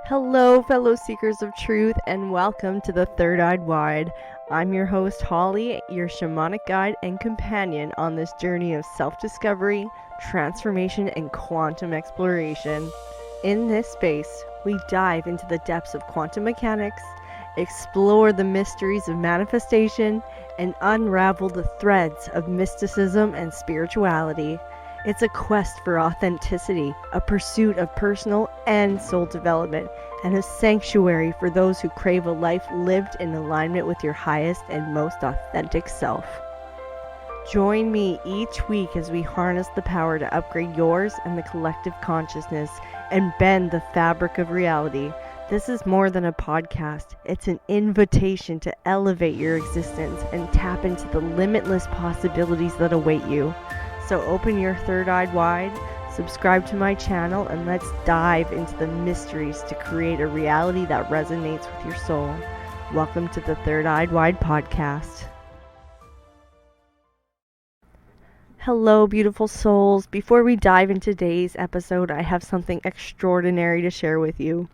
Hello, fellow seekers of truth, and welcome to the Third Eyed Wide. I'm your host, Holly, your shamanic guide and companion on this journey of self-discovery, transformation, and quantum exploration. In this space, we dive into the depths of quantum mechanics, explore the mysteries of manifestation, and unravel the threads of mysticism and spirituality. It's a quest for authenticity, a pursuit of personal and soul development, and a sanctuary for those who crave a life lived in alignment with your highest and most authentic self. Join me each week as we harness the power to upgrade yours and the collective consciousness and bend the fabric of reality. This is more than a podcast. It's an invitation to elevate your existence and tap into the limitless possibilities that await you. So open your third eye wide, subscribe to my channel, and let's dive into the mysteries to create a reality that resonates with your soul. Welcome to the Third Eyed Wide podcast. Hello, beautiful souls. Before we dive into today's episode, I have something extraordinary to share with you.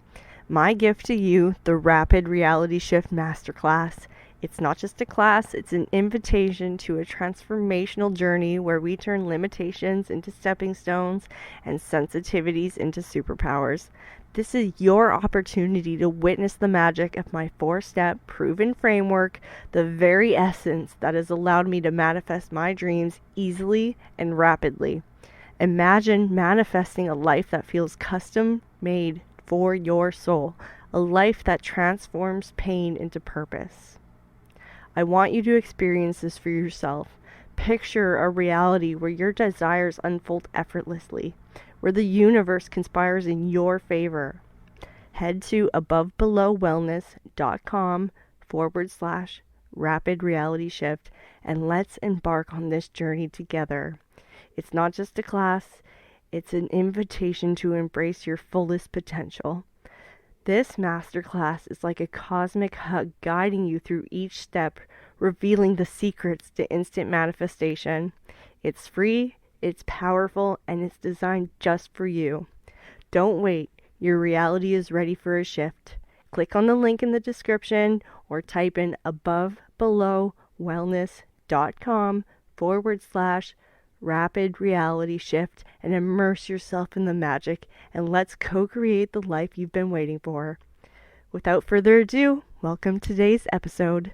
My gift to you, the Rapid Reality Shift Masterclass. It's not just a class, it's an invitation to a transformational journey where we turn limitations into stepping stones and sensitivities into superpowers. This is your opportunity to witness the magic of my 4-step proven framework, the very essence that has allowed me to manifest my dreams easily and rapidly. Imagine manifesting a life that feels custom made for your soul, a life that transforms pain into purpose. I want you to experience this for yourself. Picture a reality where your desires unfold effortlessly, where the universe conspires in your favor. Head to abovebelowwellness.com/rapid reality shift and let's embark on this journey together. It's not just a class, it's an invitation to embrace your fullest potential. This masterclass is like a cosmic hug guiding you through each step, revealing the secrets to instant manifestation. It's free, it's powerful, and it's designed just for you. Don't wait, your reality is ready for a shift. Click on the link in the description or type in abovebelowwellness.com/rapid reality shift and immerse yourself in the magic, and let's co-create the life you've been waiting for. Without further ado, welcome to today's episode.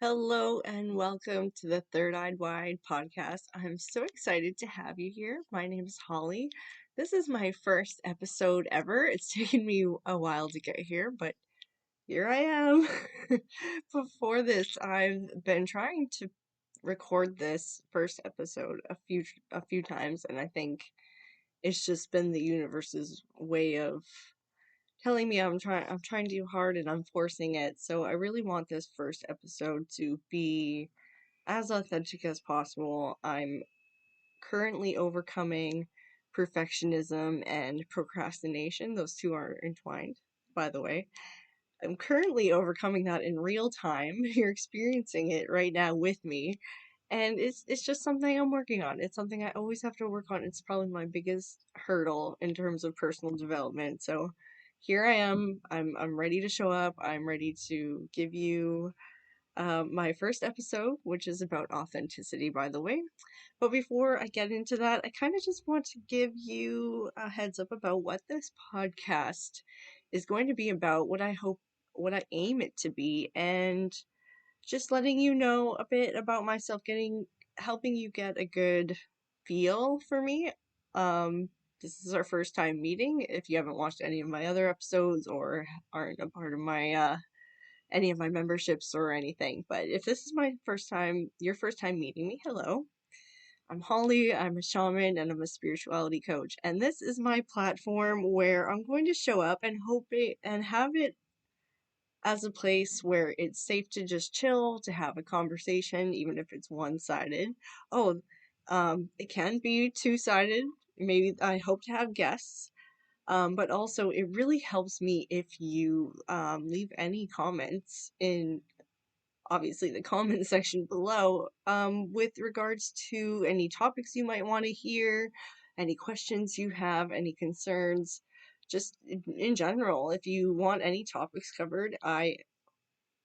Hello and welcome to the Third Eyed Wide podcast. I'm so excited to have you here. My name is Holly. This is my first episode ever. It's taken me a while to get here, but here I am. Before this, I've been trying to record this first episode a few times, and I think it's just been the universe's way of telling me I'm trying too hard and I'm forcing it. So I really want this first episode to be as authentic as possible. I'm currently overcoming perfectionism and procrastination. Those two are entwined, by the way. I'm currently overcoming that in real time. You're experiencing it right now with me. And it's just something I'm working on. It's something I always have to work on. It's probably my biggest hurdle in terms of personal development. So here I am. I'm ready to show up. I'm ready to give you my first episode, which is about authenticity, by the way. But before I get into that, I kind of just want to give you a heads up about what this podcast is going to be about, what I aim it to be, and just letting you know a bit about myself, helping you get a good feel for me. This is our first time meeting. If you haven't watched any of my other episodes or aren't a part of my any of my memberships or anything, but if this is your first time meeting me, hello. I'm Holly, I'm a shaman, and I'm a spirituality coach. And this is my platform where I'm going to show up and have it as a place where it's safe to just chill, to have a conversation, even if it's one-sided. It can be two-sided. Maybe I hope to have guests. But also it really helps me if you leave any comments in obviously the comment section below with regards to any topics you might want to hear, any questions you have, any concerns. just in general, if you want any topics covered, I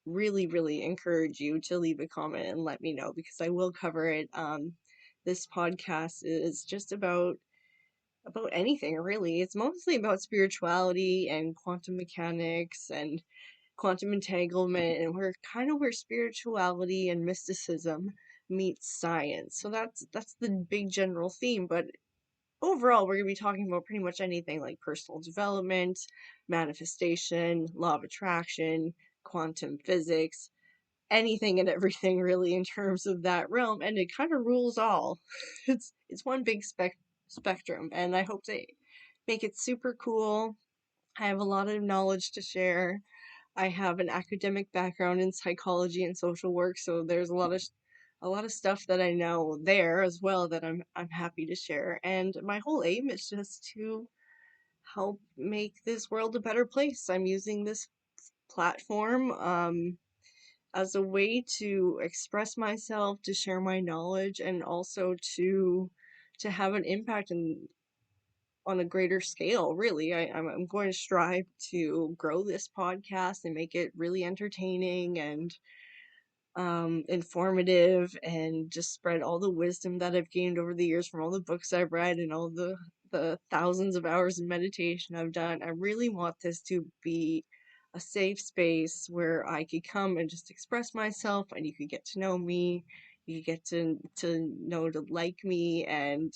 really, really encourage you to leave a comment and let me know because I will cover it. This podcast is just about anything really. It's mostly about spirituality and quantum mechanics and quantum entanglement, and we're kind of where spirituality and mysticism meets science. So that's the big general theme, but overall we're going to be talking about pretty much anything like personal development, manifestation, law of attraction, quantum physics, anything and everything really in terms of that realm, and it kind of rules all. It's one big spectrum, and I hope to make it super cool. I have a lot of knowledge to share. I have an academic background in psychology and social work, so there's a lot of stuff that I know there as well that I'm happy to share. And my whole aim is just to help make this world a better place. I'm using this platform as a way to express myself, to share my knowledge, and also to have an impact on a greater scale. Really, I'm going to strive to grow this podcast and make it really entertaining and informative, and just spread all the wisdom that I've gained over the years from all the books I've read and all the thousands of hours of meditation I've done. I really want this to be a safe space where I could come and just express myself, and you could get to know me, you could get to know to like me, and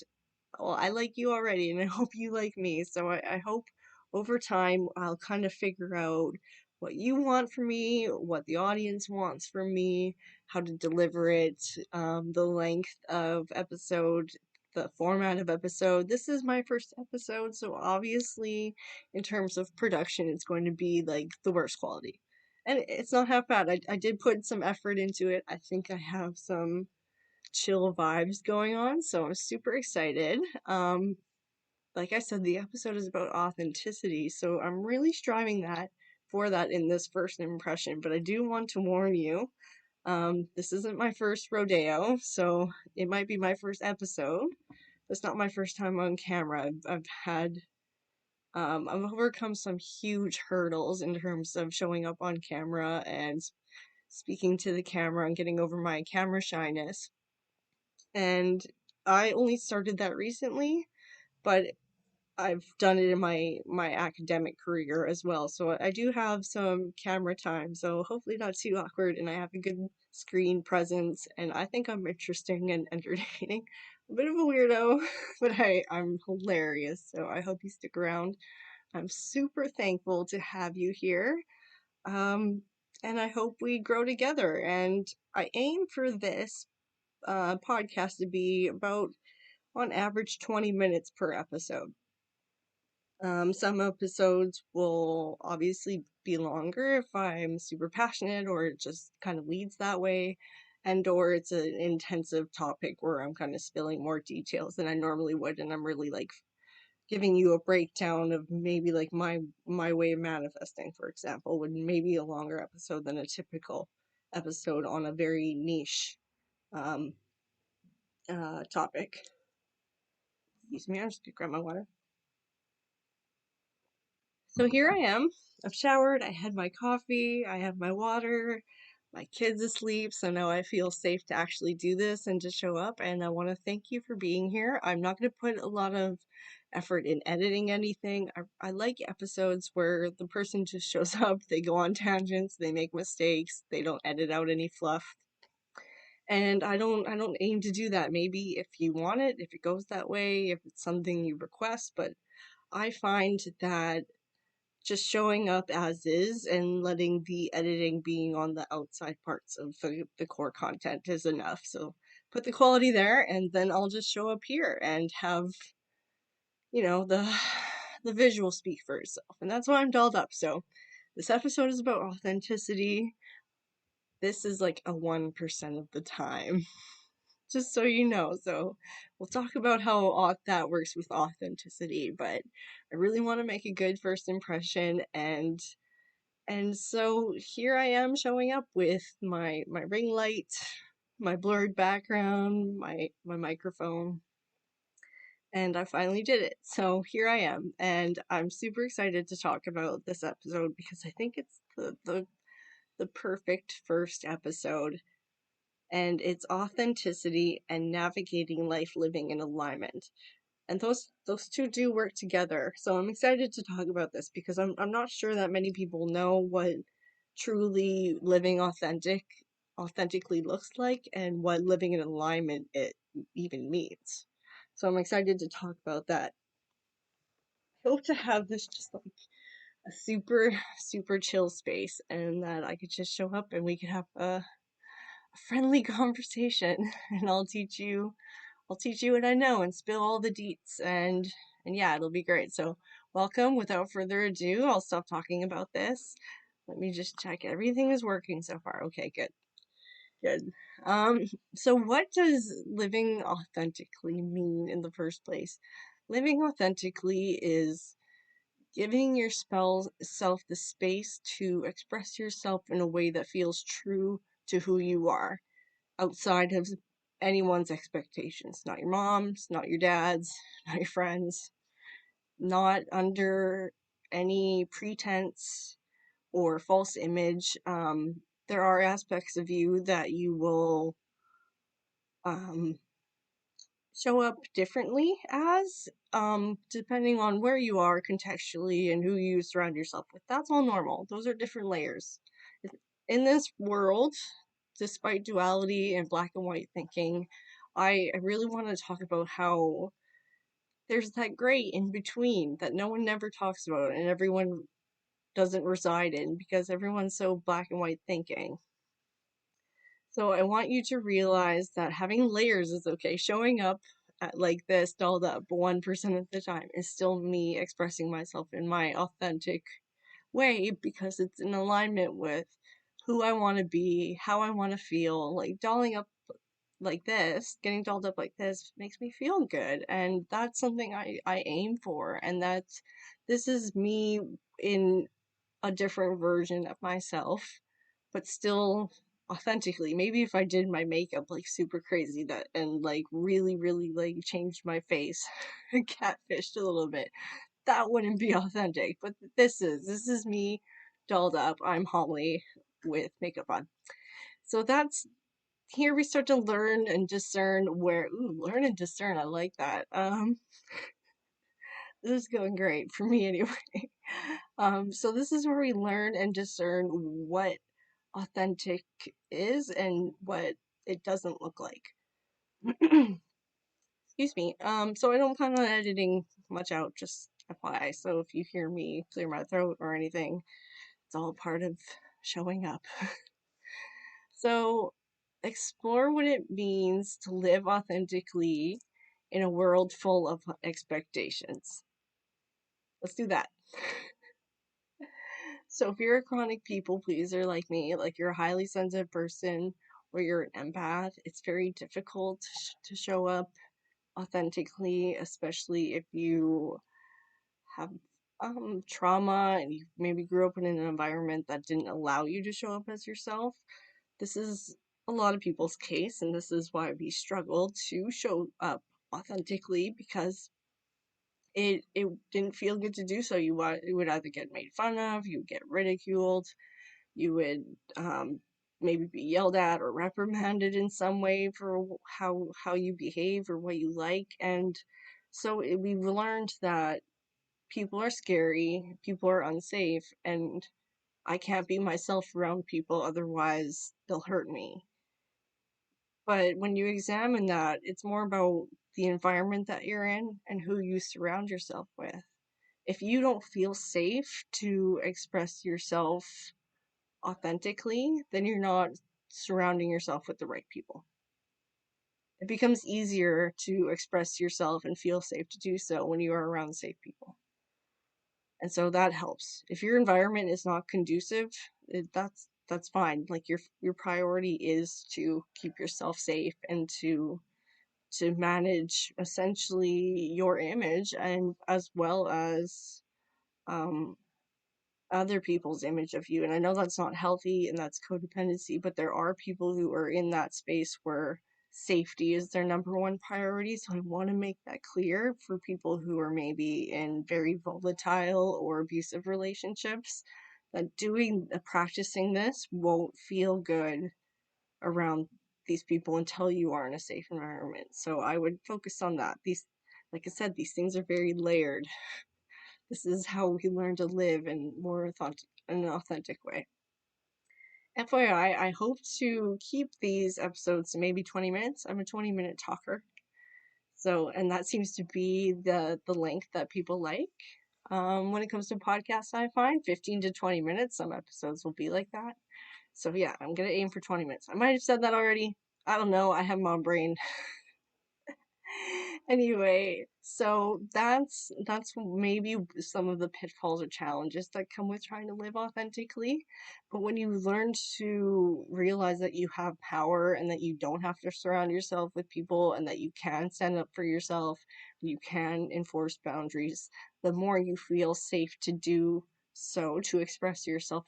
well, I like you already, and I hope you like me. So I hope over time I'll kind of figure out what you want from me, what the audience wants from me, how to deliver it, the length of episode, the format of episode. This is my first episode, so obviously, in terms of production, it's going to be like the worst quality. And it's not half bad. I did put some effort into it. I think I have some chill vibes going on, so I'm super excited. Like I said, the episode is about authenticity, so I'm really striving for that in this first impression. But I do want to warn you, this isn't my first rodeo, so it might be my first episode. It's not my first time on camera. I've overcome some huge hurdles in terms of showing up on camera and speaking to the camera and getting over my camera shyness. And I only started that recently, but I've done it in my academic career as well. So I do have some camera time, so hopefully not too awkward, and I have a good screen presence, and I think I'm interesting and entertaining. A bit of a weirdo, but I'm hilarious, so I hope you stick around. I'm super thankful to have you here. Um, and I hope we grow together. And I aim for this podcast to be about on average 20 minutes per episode. Some episodes will obviously be longer if I'm super passionate or it just kind of leads that way, and or it's an intensive topic where I'm kind of spilling more details than I normally would, and I'm really like giving you a breakdown of maybe like my way of manifesting, for example, would maybe a longer episode than a typical episode on a very niche um topic. Excuse me, I'm just gonna grab my water. So here I am. I've showered, I had my coffee, I have my water, my kid's asleep, so now I feel safe to actually do this and to show up. And I want to thank you for being here. I'm not going to put a lot of effort in editing anything. I like episodes where the person just shows up, they go on tangents, they make mistakes, they don't edit out any fluff. And I don't aim to do that. Maybe if you want it, if it goes that way, if it's something you request, but I find that just showing up as is and letting the editing being on the outside parts of the core content is enough. So put the quality there, and then I'll just show up here and have, the the visual speak for itself. And that's why I'm dolled up. So this episode is about authenticity. This is like a 1% of the time, just so you know. So we'll talk about how that works with authenticity, but I really want to make a good first impression, and so here I am showing up with my ring light, my blurred background, my microphone, and I finally did it. So here I am, and I'm super excited to talk about this episode because I think it's the perfect first episode, and it's authenticity and navigating life living in alignment. And those two do work together. So I'm excited to talk about this because I'm not sure that many people know what truly living authentically looks like and what living in alignment it even means. So I'm excited to talk about that. I hope to have this just like a super chill space and that I could just show up and we could have a friendly conversation and I'll teach you what I know and spill all the deets and yeah, it'll be great. So welcome. Without further ado, I'll stop talking about this. Let me just check everything is working so far. Okay, good. Good. Um, so what does living authentically mean in the first place? Living authentically is giving yourself the space to express yourself in a way that feels true to who you are, outside of anyone's expectations. Not your mom's, not your dad's, not your friends, not under any pretense or false image. There are aspects of you that you will um, show up differently as, depending on where you are contextually and who you surround yourself with. That's all normal. Those are different layers. In this world, despite duality and black and white thinking, I really want to talk about how there's that gray in between that no one never talks about and everyone doesn't reside in because everyone's so black and white thinking. So I want you to realize that having layers is okay. Showing up like this, dolled up 1% of the time, is still me expressing myself in my authentic way because it's in alignment with who I want to be, how I want to feel. Like dolling up like this, getting dolled up like this makes me feel good. And that's something I aim for. And this is me in a different version of myself, but still authentically. Maybe if I did my makeup like super crazy that and like really like changed my face and catfished a little bit, that wouldn't be authentic. But this is me dolled up. I'm Holly with makeup on. So that's here we start to learn and discern learn and discern. I like that. This is going great for me anyway. So this is where we learn and discern what authentic is and what it doesn't look like. Excuse me. So I don't plan on editing much out, just FYI. So if you hear me clear my throat or anything, it's all part of showing up. So explore what it means to live authentically in a world full of expectations. Let's do that. So if you're a chronic people pleaser like me, like you're a highly sensitive person or you're an empath, it's very difficult to show up authentically, especially if you have trauma and you maybe grew up in an environment that didn't allow you to show up as yourself. This is a lot of people's case, and this is why we struggle to show up authentically because it didn't feel good to do so. You would either get made fun of, you would get ridiculed, you would maybe be yelled at or reprimanded in some way for how you behave or what you like. And so we've learned that people are scary, people are unsafe, and I can't be myself around people, otherwise they'll hurt me. But when you examine that, it's more about the environment that you're in and who you surround yourself with. If you don't feel safe to express yourself authentically, then you're not surrounding yourself with the right people. It becomes easier to express yourself and feel safe to do so when you are around safe people. And so that helps. If your environment is not conducive, that's fine. Like your priority is to keep yourself safe and to manage essentially your image and as well as um other people's image of you. And I know that's not healthy and that's codependency, but there are people who are in that space where safety is their number one priority. So I want to make that clear for people who are maybe in very volatile or abusive relationships, that practicing this won't feel good around these people until you are in a safe environment. So I would focus on that. Like I said, these things are very layered. This is how we learn to live in an authentic way. FYI, I hope to keep these episodes to maybe 20 minutes. I'm a 20-minute talker. So, and that seems to be the length that people like. When it comes to podcasts, I find 15 to 20 minutes. Some episodes will be like that. So yeah, I'm gonna aim for 20 minutes. I might have said that already. I don't know. I have mom brain. Anyway, so that's maybe some of the pitfalls or challenges that come with trying to live authentically. But when you learn to realize that you have power and that you don't have to surround yourself with people and that you can stand up for yourself, you can enforce boundaries, the more you feel safe to do so, to express yourself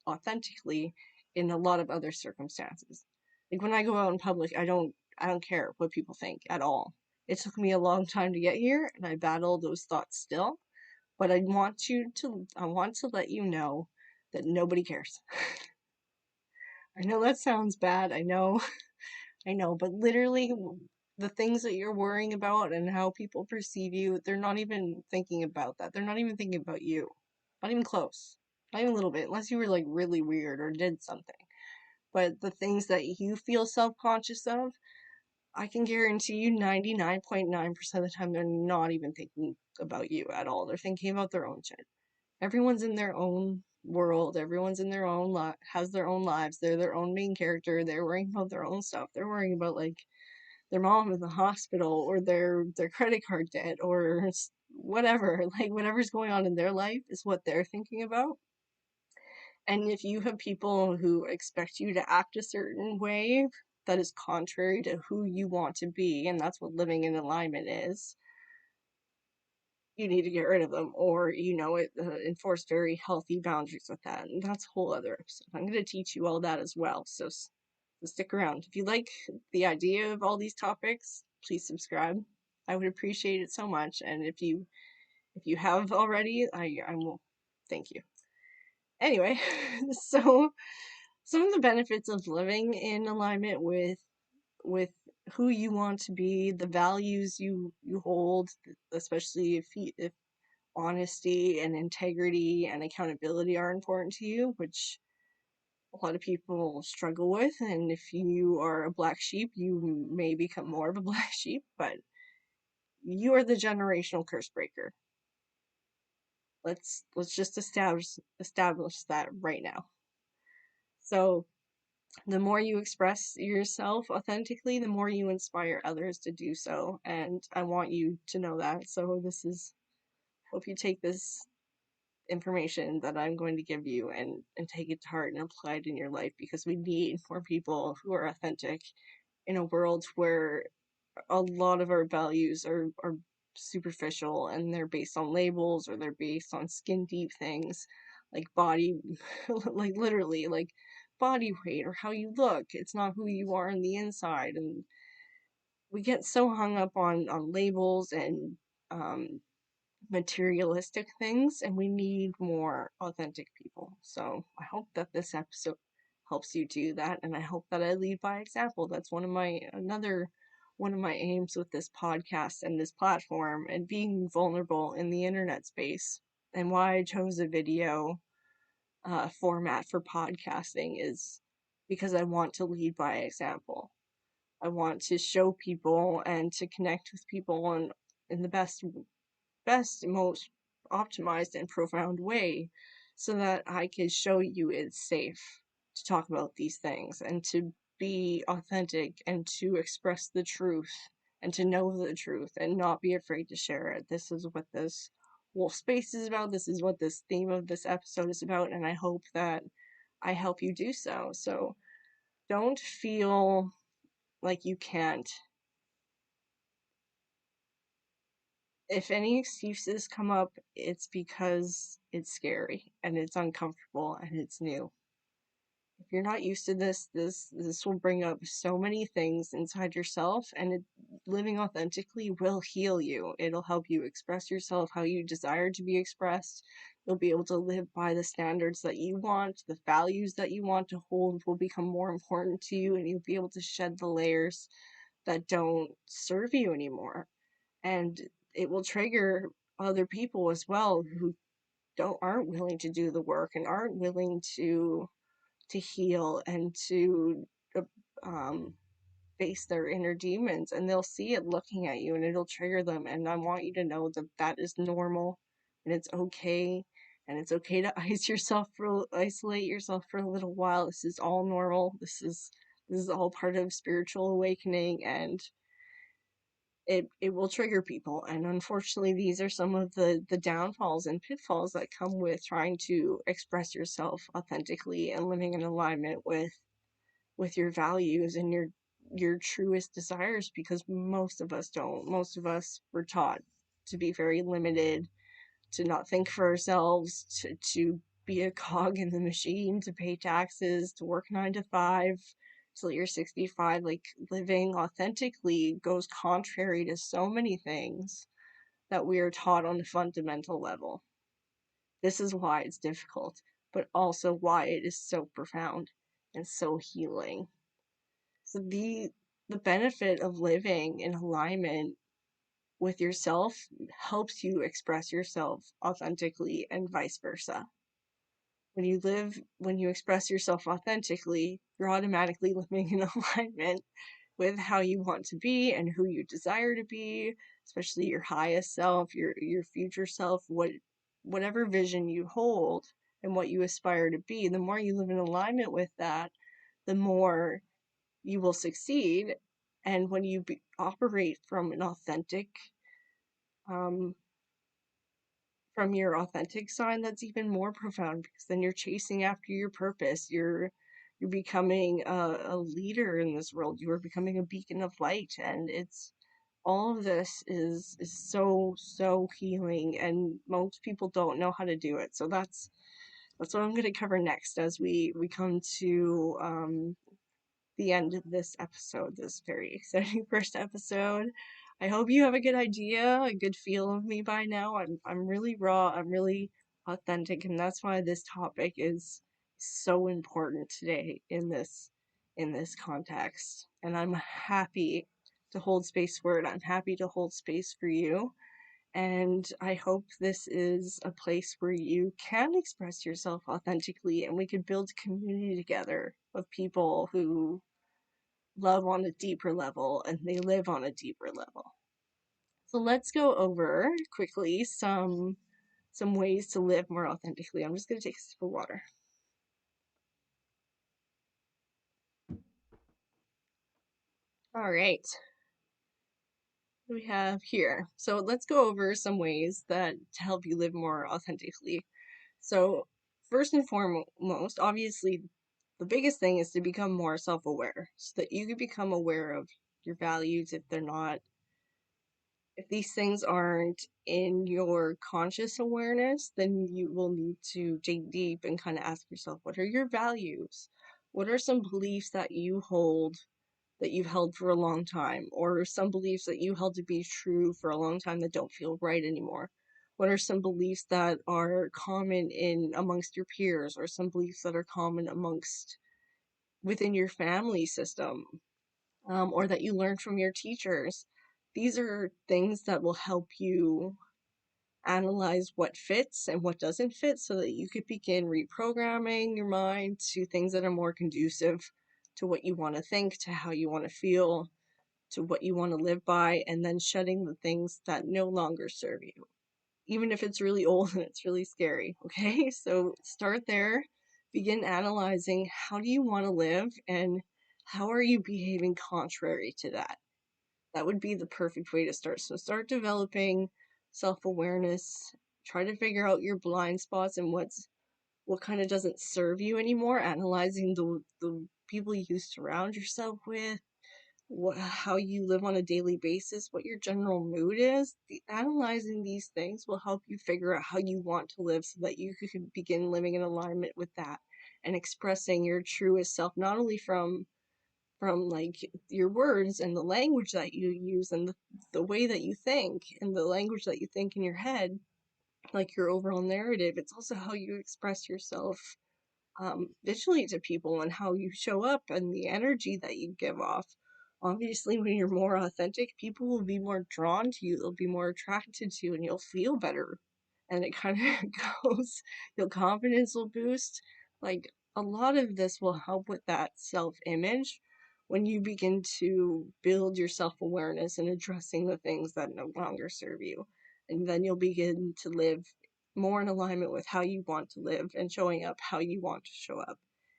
authentically in a lot of other circumstances. Like when I go out in public, I don't care what people think at all. It took me a long time to get here, and I battle those thoughts still. But I want to let you know that nobody cares. I know that sounds bad. I know, I know, but literally, the things that you're worrying about and how people perceive you, they're not even thinking about that. They're not even thinking about you. Not even close. Not even a little bit, unless you were like really weird or did something. But the things that you feel self-conscious of, I can guarantee you 99.9% of the time they're not even thinking about you at all. They're thinking about their own shit. Everyone's in their own world. Everyone's in their own has their own lives. They're their own main character. They're worrying about their own stuff. They're worrying about like their mom in the hospital or their credit card debt or whatever. Like whatever's going on in their life is what they're thinking about. And if you have people who expect you to act a certain way that is contrary to who you want to be, and that's what living in alignment is, you need to get rid of them, or enforce very healthy boundaries with that. And that's a whole other episode. I'm going to teach you all that as well. So stick around. If you like the idea of all these topics, please subscribe. I would appreciate it so much. And if you have already, I will thank you. Anyway, so some of the benefits of living in alignment with who you want to be, the values you hold, especially if honesty and integrity and accountability are important to you, which a lot of people struggle with. And if you are a black sheep, you may become more of a black sheep, but you are the generational curse breaker. Let's just establish that right now. So the more you express yourself authentically, the more you inspire others to do so. And I want you to know that. So hope you take this information that I'm going to give you and take it to heart and apply it in your life, because we need more people who are authentic in a world where a lot of our values are superficial and they're based on labels, or they're based on skin deep things like body like literally like body weight or how you look. It's not who you are on the inside. And we get so hung up on labels and materialistic things, and we need more authentic people. So I hope that this episode helps you do that, and I hope that I lead by example. That's one of my aims with this podcast and this platform and being vulnerable in the internet space, and why I chose a video format for podcasting is because I want to lead by example. I want to show people and to connect with people in the best, most optimized and profound way, so that I can show you it's safe to talk about these things and to be authentic and to express the truth and to know the truth and not be afraid to share it. This is what this whole space is about. This is what this theme of this episode is about, and I hope that I help you do so. So don't feel like you can't. If any excuses come up, it's because it's scary and it's uncomfortable and it's new. if you're not used to this will bring up so many things inside yourself, and living authentically will heal you. It'll help you express yourself how you desire to be expressed. You'll be able to live by the standards that you want. The values that you want to hold will become more important to you, and you'll be able to shed the layers that don't serve you anymore. And it will trigger other people as well who aren't willing to do the work and aren't willing to heal and to uh, um, face their inner demons, and they'll see it looking at you and it'll trigger them. And I want you to know that that is normal, and it's okay. And it's okay to isolate yourself for a little while. This is all normal. This is all part of spiritual awakening, and it will trigger people. And unfortunately, these are some of the downfalls and pitfalls that come with trying to express yourself authentically and living in alignment with your values and your truest desires, because most of us don't. Most of us were taught to be very limited, to not think for ourselves, to be a cog in the machine, to pay taxes, to work 9 to 5 till you're 65. Like, living authentically goes contrary to so many things that we are taught on a fundamental level. This is why it's difficult, but also why it is so profound and so healing. So the benefit of living in alignment with yourself helps you express yourself authentically, and vice versa. When you express yourself authentically, you're automatically living in alignment with how you want to be and who you desire to be, especially your highest self, your future self, whatever vision you hold and what you aspire to be. The more you live in alignment with that, the more you will succeed. And when you operate from an authentic um, from your authentic side, that's even more profound, because then you're chasing after your purpose. You're becoming a leader in this world. You are becoming a beacon of light, and it's all of this is so healing, and most people don't know how to do it. So that's what I'm going to cover next as we come to the end of this episode, this very exciting first episode. I hope you have a good idea, a good feel of me by now. I'm really raw, I'm really authentic, and that's why this topic is so important today in this context. And I'm happy to hold space for it. I'm happy to hold space for you. And I hope this is a place where you can express yourself authentically, and we can build a community together of people who love on a deeper level and they live on a deeper level. So let's go over quickly some ways to live more authentically. I'm just going to take a sip of water. All right. What do we have here? So let's go over some ways that to help you live more authentically. So first and foremost, obviously, the biggest thing is to become more self-aware, so that you can become aware of your values. If these things aren't in your conscious awareness, then you will need to dig deep and kind of ask yourself, what are your values? What are some beliefs that you hold, that you've held for a long time, or some beliefs that you held to be true for a long time that don't feel right anymore? What are some beliefs that are common in amongst your peers, or some beliefs that are common amongst within your family system, or that you learned from your teachers? These are things that will help you analyze what fits and what doesn't fit, so that you could begin reprogramming your mind to things that are more conducive to what you want to think, to how you want to feel, to what you want to live by, and then shedding the things that no longer serve you, even if it's really old and it's really scary. Okay, so start there. Begin analyzing, how do you want to live, and how are you behaving contrary to that? That would be the perfect way to start. So start developing self-awareness. Try to figure out your blind spots and what kind of doesn't serve you anymore. Analyzing the people you surround yourself with, how you live on a daily basis, what your general mood is. Analyzing these things will help you figure out how you want to live, so that you can begin living in alignment with that. and expressing your truest self, not only from like your words and the language that you use and the way that you think and the language that you think in your head, like your overall narrative. It's also how you express yourself visually to people and how you show up and the energy that you give off. Obviously, when you're more authentic, people will be more drawn to you, they'll be more attracted to you, and you'll feel better. And it kind of goes, your confidence will boost. Like, a lot of this will help with that self image when you begin to build your self awareness and addressing the things that no longer serve you. And then you'll begin to live more in alignment with how you want to live and showing up how you want to show up.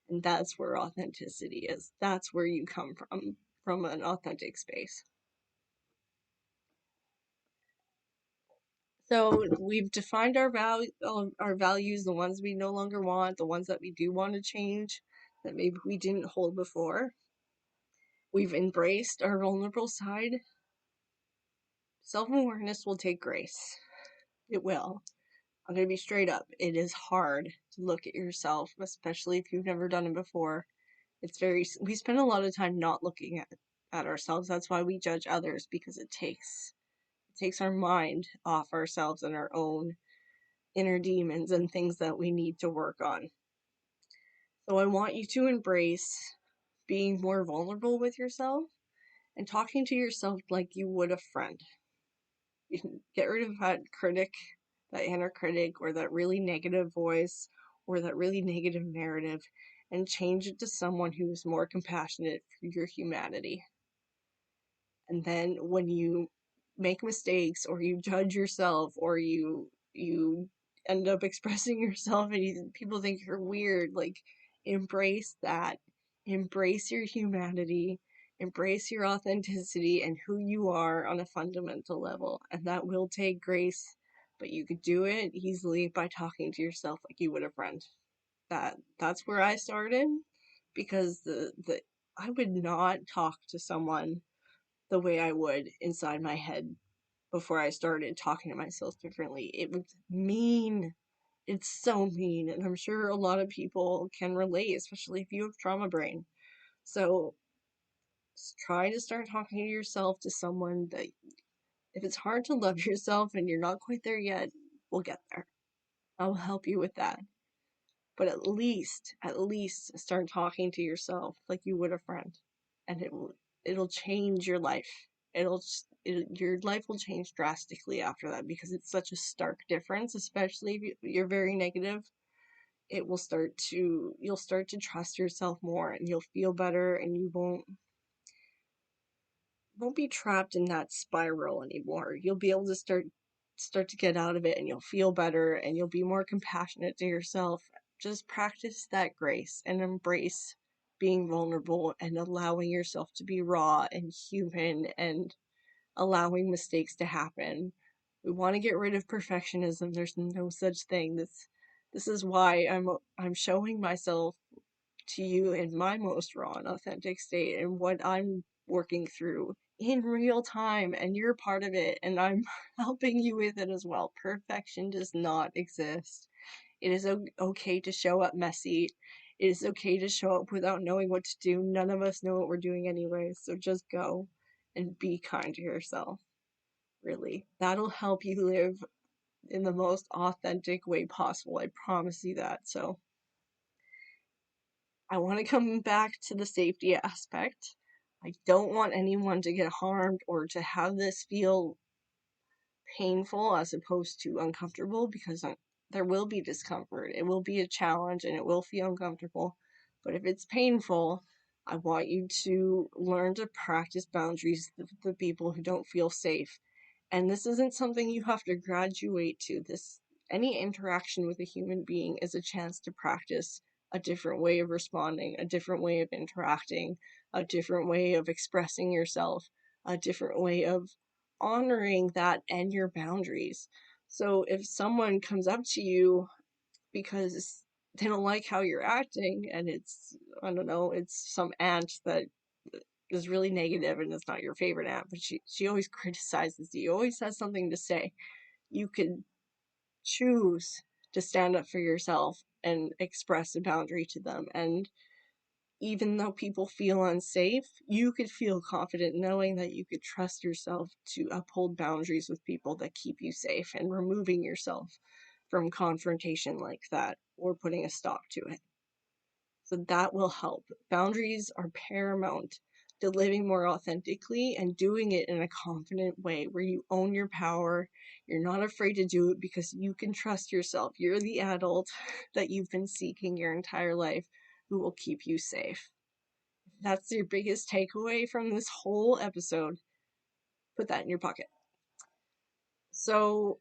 And that's where authenticity is. That's where you come from an authentic space. So we've defined our values, the ones we no longer want, the ones that we do want to change, that maybe we didn't hold before. We've embraced our vulnerable side. Self-awareness will take grace. It will. I'm going to be straight up. It is hard to look at yourself, especially if you've never done it before. We spend a lot of time not looking at ourselves. That's why we judge others, because it takes our mind off ourselves and our own inner demons and things that we need to work on. So I want you to embrace being more vulnerable with yourself and talking to yourself like you would a friend. You can get rid of that inner critic, or that really negative voice, or that really negative narrative, and change it to someone who is more compassionate for your humanity. And then when you make mistakes, or you judge yourself, or you end up expressing yourself and people think you're weird, like, embrace that. Embrace your humanity, embrace your authenticity and who you are on a fundamental level, and that will take grace, but you could do it easily by talking to yourself like you would a friend. That's where I started, because the I would not talk to someone the way I would inside my head before I started talking to myself differently. It was mean. It's so mean. And I'm sure a lot of people can relate, especially if you have trauma brain. So try to start talking to yourself to someone that, if it's hard to love yourself and you're not quite there yet, we'll get there. I'll help you with that. But at least start talking to yourself like you would a friend, and it'll change your life. Your life will change drastically after that, because it's such a stark difference, especially if you're very negative. You'll start to trust yourself more, and you'll feel better, and you won't be trapped in that spiral anymore. You'll be able to start to get out of it, and you'll feel better, and you'll be more compassionate to yourself. Just practice that grace and embrace being vulnerable and allowing yourself to be raw and human and allowing mistakes to happen. We want to get rid of perfectionism. There's no such thing. This is why I'm showing myself to you in my most raw and authentic state, and what I'm working through in real time, and you're part of it, and I'm helping you with it as well. Perfection does not exist. It is okay to show up messy. It is okay to show up without knowing what to do. None of us know what we're doing anyway, so just go and be kind to yourself. Really, that'll help you live in the most authentic way possible. I promise you that. So I want to come back to the safety aspect. I don't want anyone to get harmed or to have this feel painful as opposed to uncomfortable, because there will be discomfort. It will be a challenge and it will feel uncomfortable. But if it's painful, I want you to learn to practice boundaries with the people who don't feel safe. And this isn't something you have to graduate to. Any interaction with a human being is a chance to practice a different way of responding, a different way of interacting, a different way of expressing yourself, a different way of honoring that and your boundaries. So if someone comes up to you because they don't like how you're acting, and I don't know, it's some aunt that is really negative and it's not your favorite aunt, but she always criticizes you, always has something to say, you could choose to stand up for yourself and express a boundary to them. And even though people feel unsafe, you could feel confident knowing that you could trust yourself to uphold boundaries with people that keep you safe, and removing yourself from confrontation like that or putting a stop to it. So that will help. Boundaries are paramount to living more authentically and doing it in a confident way where you own your power. You're not afraid to do it because you can trust yourself. You're the adult that you've been seeking your entire life who will keep you safe. That's your biggest takeaway from this whole episode. Put that in your pocket. So,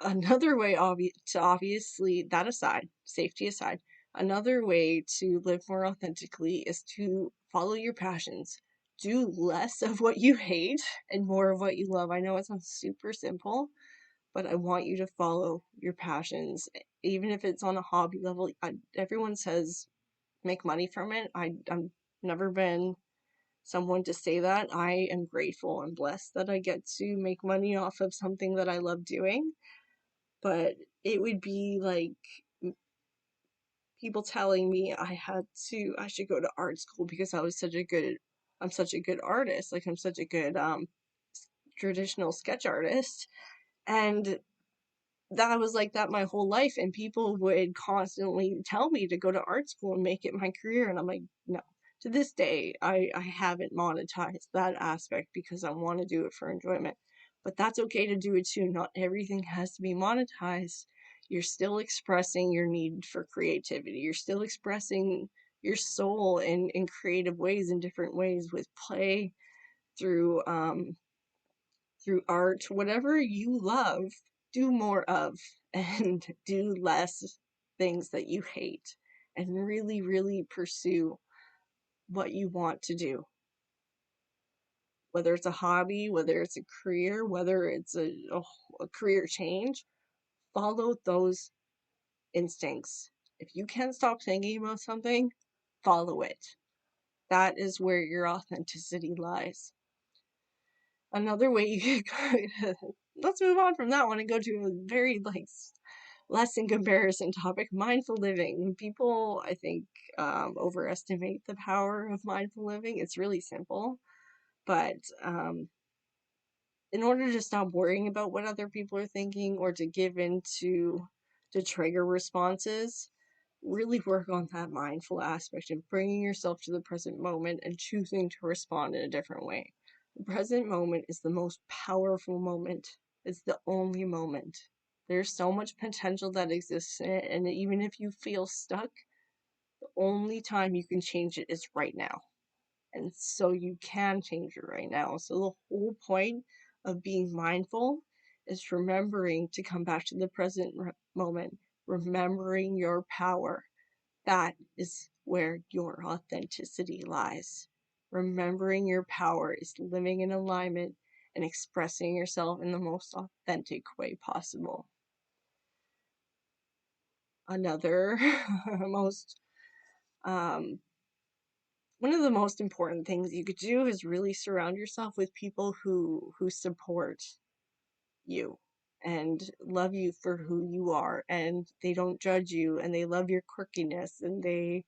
another way, obviously, that aside, safety aside, another way to live more authentically is to follow your passions. Do less of what you hate and more of what you love. I know it sounds super simple, but I want you to follow your passions, even if it's on a hobby level. Everyone says make money from it. I'm never been someone to say that. I am grateful and blessed that I get to make money off of something that I love doing. But it would be like people telling me I should go to art school because I'm such a good artist. Like, I'm such a good traditional sketch artist. And that was like that my whole life, and people would constantly tell me to go to art school and make it my career, and I'm like, no. To this day, I haven't monetized that aspect because I want to do it for enjoyment. But that's okay to do it too. Not everything has to be monetized. You're still expressing your need for creativity. You're still expressing your soul in creative ways, in different ways, with play, through through art, whatever you love, do more of, and do less things that you hate, and really, really pursue what you want to do. Whether it's a hobby, whether it's a career, whether it's a career change, follow those instincts. If you can't stop thinking about something, follow it. That is where your authenticity lies. Another way you could go, let's move on from that one and go to a very less in comparison topic: mindful living. People, I think, overestimate the power of mindful living. It's really simple, but in order to stop worrying about what other people are thinking or to give into to trigger responses, really work on that mindful aspect of bringing yourself to the present moment and choosing to respond in a different way. The present moment is the most powerful moment. It's the only moment. There's so much potential that exists in it, and even if you feel stuck, the only time you can change it is right now. And so you can change it right now. So the whole point of being mindful is remembering to come back to the present moment, remembering your power. That is where your authenticity lies. Remembering your power is living in alignment and expressing yourself in the most authentic way possible. Another most one of the most important things you could do is really surround yourself with people who support you and love you for who you are, and they don't judge you, and they love your quirkiness, and they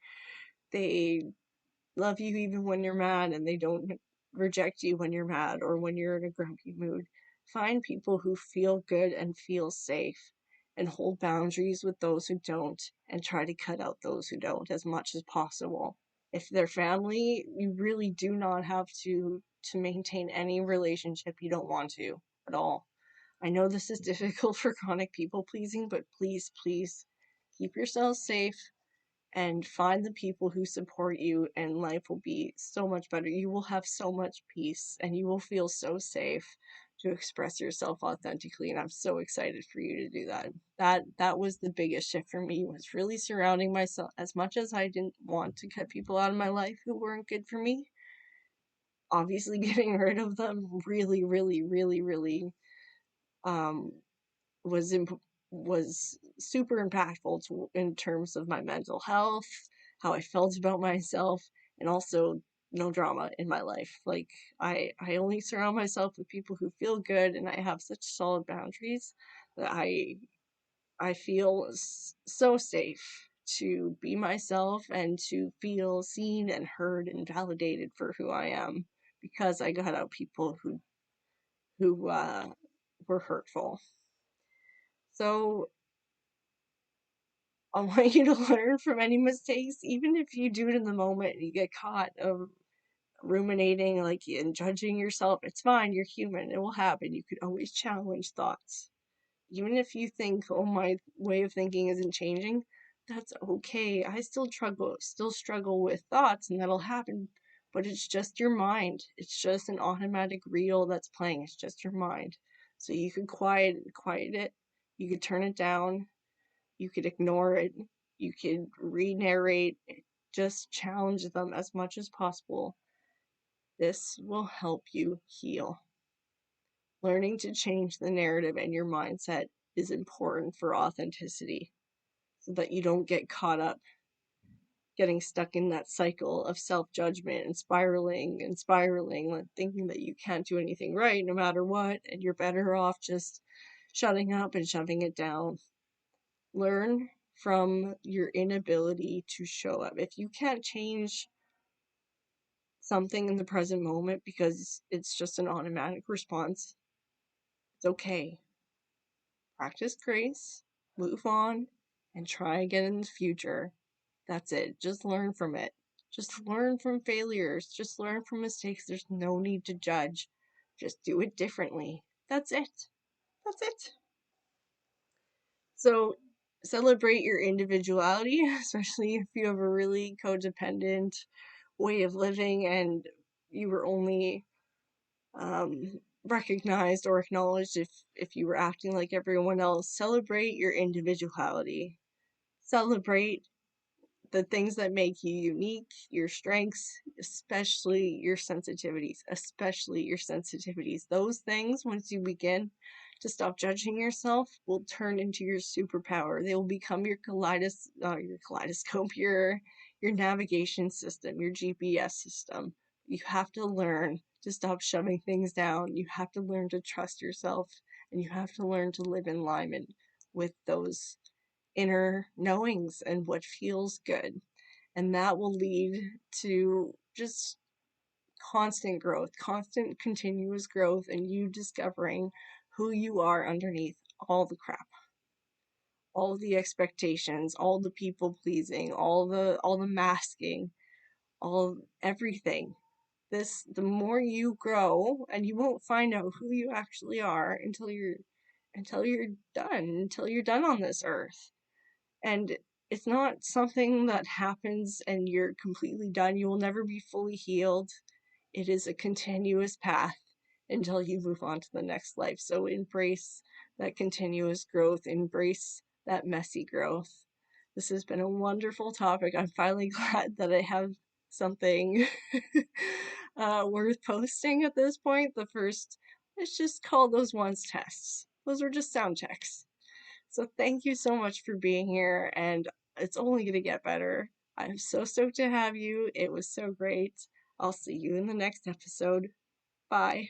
love you even when you're mad, and they don't reject you when you're mad or when you're in a grumpy mood. Find people who feel good and feel safe, and hold boundaries with those who don't, and try to cut out those who don't as much as possible. If they're family, you really do not have to maintain any relationship you don't want to at all. I know this is difficult for chronic people pleasing, but please, please keep yourselves safe and find the people who support you, and life will be so much better. You will have so much peace, and you will feel so safe to express yourself authentically, and I'm so excited for you to do that. That was the biggest shift for me, was really surrounding myself. As much as I didn't want to cut people out of my life who weren't good for me, obviously getting rid of them really, really, really, really um was was super impactful in terms of my mental health, how I felt about myself, and also no drama in my life. Like, I only surround myself with people who feel good, and I have such solid boundaries that I feel so safe to be myself and to feel seen and heard and validated for who I am, because I got out people who were hurtful. So I want you to learn from any mistakes, even if you do it in the moment and you get caught of ruminating and judging yourself. It's fine, you're human, it will happen. You could always challenge thoughts. Even if you think, oh, my way of thinking isn't changing, that's okay. I still struggle with thoughts, and that'll happen. But it's just your mind. It's just an automatic reel that's playing. It's just your mind. So you could quiet it. You could turn it down. You could ignore it. You could re-narrate. Just challenge them as much as possible. This will help you heal. Learning to change the narrative and your mindset is important for authenticity, so that you don't get caught up getting stuck in that cycle of self-judgment and spiraling, thinking that you can't do anything right no matter what, and you're better off just shutting up and shoving it down. Learn from your inability to show up. If you can't change something in the present moment because it's just an automatic response, it's okay. Practice grace, move on, and try again in the future. That's it. Just learn from it. Just learn from failures. Just learn from mistakes. There's no need to judge. Just do it differently. That's it. That's it. So celebrate your individuality, especially if you have a really codependent way of living and you were only recognized or acknowledged if you were acting like everyone else. Celebrate your individuality. Celebrate the things that make you unique, your strengths, especially your sensitivities, Those things, once you begin to stop judging yourself, will turn into your superpower. They will become your kaleidoscope, your navigation system, your GPS system. You have to learn to stop shoving things down. You have to learn to trust yourself, and you have to learn to live in alignment with those inner knowings and what feels good. And that will lead to just constant growth, constant continuous growth, and you discovering who you are underneath all the crap, all the expectations, all the people pleasing, all the masking, everything. The more you grow, and you won't find out who you actually are until you're done on this earth. And it's not something that happens and you're completely done. You will never be fully healed. It is a continuous path until you move on to the next life. So embrace that continuous growth, embrace that messy growth. This has been a wonderful topic. I'm finally glad that I have something worth posting at this point. Let's just call those ones tests. Those were just sound checks. So thank you so much for being here, and it's only going to get better. I'm so stoked to have you. It was so great. I'll see you in the next episode. Bye.